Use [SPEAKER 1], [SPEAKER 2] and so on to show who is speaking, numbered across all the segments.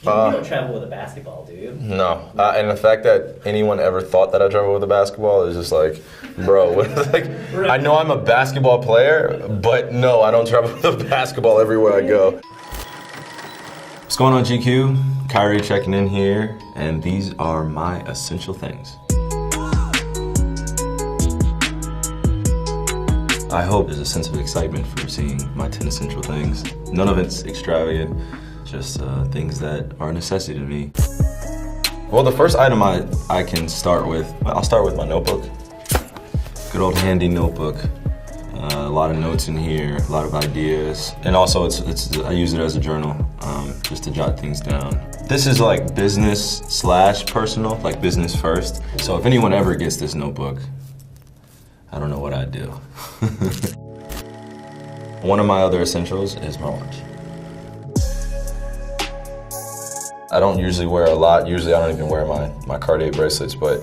[SPEAKER 1] You don't travel with a basketball, do you?
[SPEAKER 2] No. And the fact that anyone ever thought that I travel with a basketball is just like, bro, like, I know I'm a basketball player, but no, I don't travel with a basketball everywhere I go. What's going on, GQ? Kyrie checking in here, and these are my essential things. I hope there's a sense of excitement for seeing my 10 essential things. None of it's extravagant, just things that are a necessity to me. Well, the first item I can start with, I'll start with my notebook. Good old handy notebook. A lot of notes in here, a lot of ideas. And also I use it as a journal, just to jot things down. This is like business/personal, like business first. So if anyone ever gets this notebook, I don't know what I'd do. One of my other essentials is my watch. I don't usually wear a lot. Usually I don't even wear my Cartier bracelets, but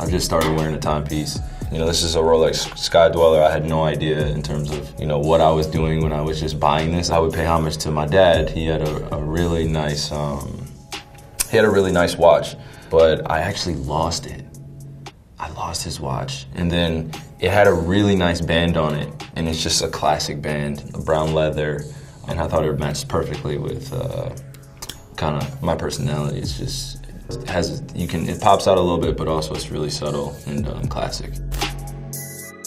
[SPEAKER 2] I've just started wearing a timepiece. You know, this is a Rolex Sky Dweller. I had no idea in terms of, you know, what I was doing when I was just buying this. I would pay homage to my dad. He had a really nice, watch, but I actually lost it. I lost his watch, and then it had a really nice band on it, and it's just a classic band, brown leather, and I thought it matched perfectly with kind of my personality. It's just, it pops out a little bit, but also it's really subtle and classic.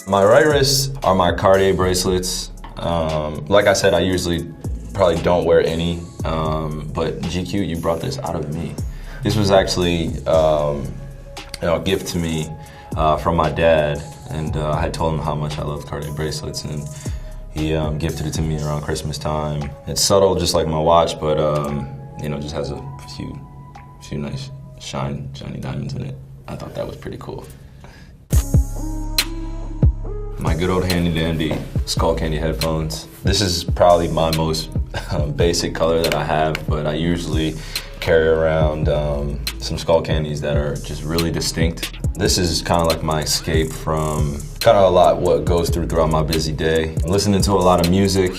[SPEAKER 2] My right wrist are my Cartier bracelets. Like I said, I usually probably don't wear any, but GQ, you brought this out of me. This was actually a gift to me from my dad, and I had told him how much I loved Cartier bracelets, and he gifted it to me around Christmas time. It's subtle, just like my watch, but you know, just has a few nice shiny diamonds in it. I thought that was pretty cool. My good old handy dandy Skull Candy headphones. This is probably my most basic color that I have, but I usually carry around some Skull Candies that are just really distinct. This is kind of like my escape from kind of a lot what goes throughout my busy day. I'm listening to a lot of music,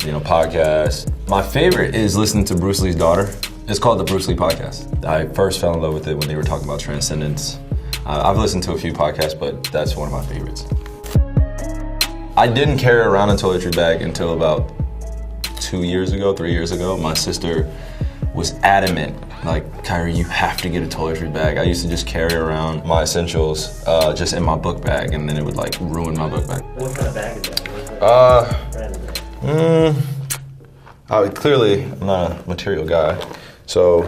[SPEAKER 2] you know, podcasts. My favorite is listening to Bruce Lee's daughter. It's called the Bruce Lee Podcast. I first fell in love with it when they were talking about transcendence. I've listened to a few podcasts, but that's one of my favorites. I didn't carry around a toiletry bag until about 3 years ago. My sister was adamant, like, Kyrie, you have to get a toiletry bag. I used to just carry around my essentials just in my book bag, and then it would like ruin my book bag.
[SPEAKER 1] What kind of bag is that?
[SPEAKER 2] Clearly, I'm not a material guy, so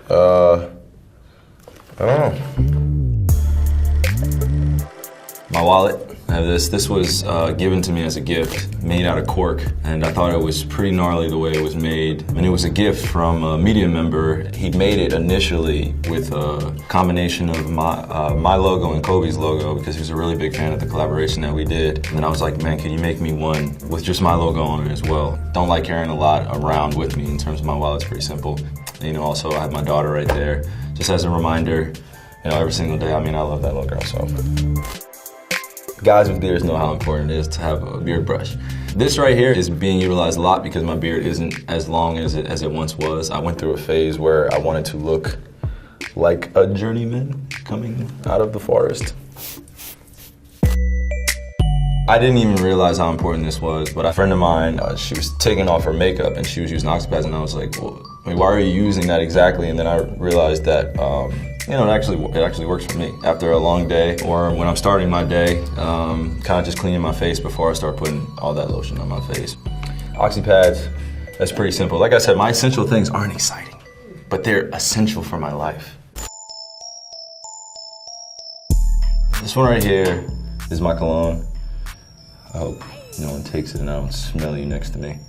[SPEAKER 2] I don't know. My wallet. I have this. This was given to me as a gift, made out of cork, and I thought it was pretty gnarly the way it was made. And it was a gift from a media member. He made it initially with a combination of my logo and Kobe's logo because he was a really big fan of the collaboration that we did. And then I was like, man, can you make me one with just my logo on it as well? Don't like carrying a lot around with me in terms of my wallet. It's pretty simple. And, you know, also I have my daughter right there, just as a reminder. You know, every single day. I mean, I love that little girl, so. Guys with beards know how important it is to have a beard brush. This right here is being utilized a lot because my beard isn't as long as it once was. I went through a phase where I wanted to look like a journeyman coming out of the forest. I didn't even realize how important this was, but a friend of mine, she was taking off her makeup and she was using Oxypads, and I was like, well, I mean, why are you using that exactly? And then I realized that, you know, it actually works for me. After a long day, or when I'm starting my day, kind of just cleaning my face before I start putting all that lotion on my face. Oxypads, that's pretty simple. Like I said, my essential things aren't exciting, but they're essential for my life. This one right here is my cologne. I hope no one takes it and I don't smell you next to me.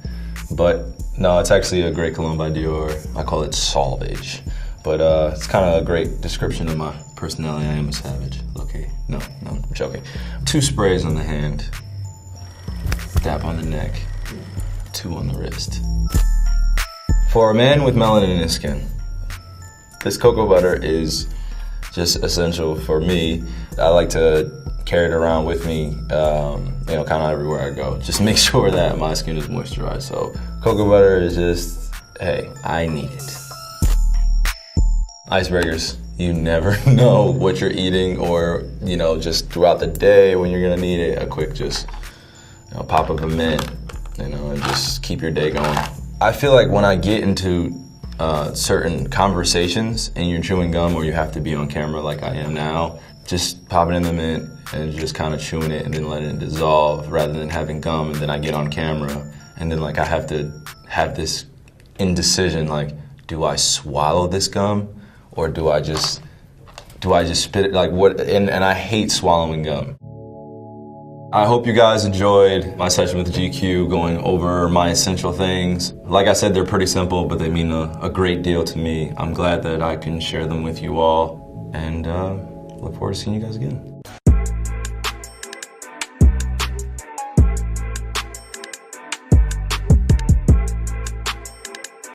[SPEAKER 2] But no, it's actually a great cologne by Dior. I call it Salvage. But it's kind of a great description of my personality. I am a savage. Okay, no, I'm joking. 2 sprays on the hand, dab on the neck, 2 on the wrist. For a man with melanin in his skin, this cocoa butter is just essential for me. I like to carry it around with me, you know, kind of everywhere I go. Just make sure that my skin is moisturized. So cocoa butter is just hey, I need it. Icebreakers. You never know what you're eating or, you know, just throughout the day when you're gonna need it. A quick just, you know, pop up a mint, you know, and just keep your day going. I feel like when I get into certain conversations and you're chewing gum or you have to be on camera like I am now, just pop it in the mint and just kind of chewing it and then letting it dissolve rather than having gum and then I get on camera and then like I have to have this indecision like, do I swallow this gum or do I just spit it? Like what? And I hate swallowing gum. I hope you guys enjoyed my session with GQ going over my essential things. Like I said, they're pretty simple, but they mean a great deal to me. I'm glad that I can share them with you all and look forward to seeing you guys again.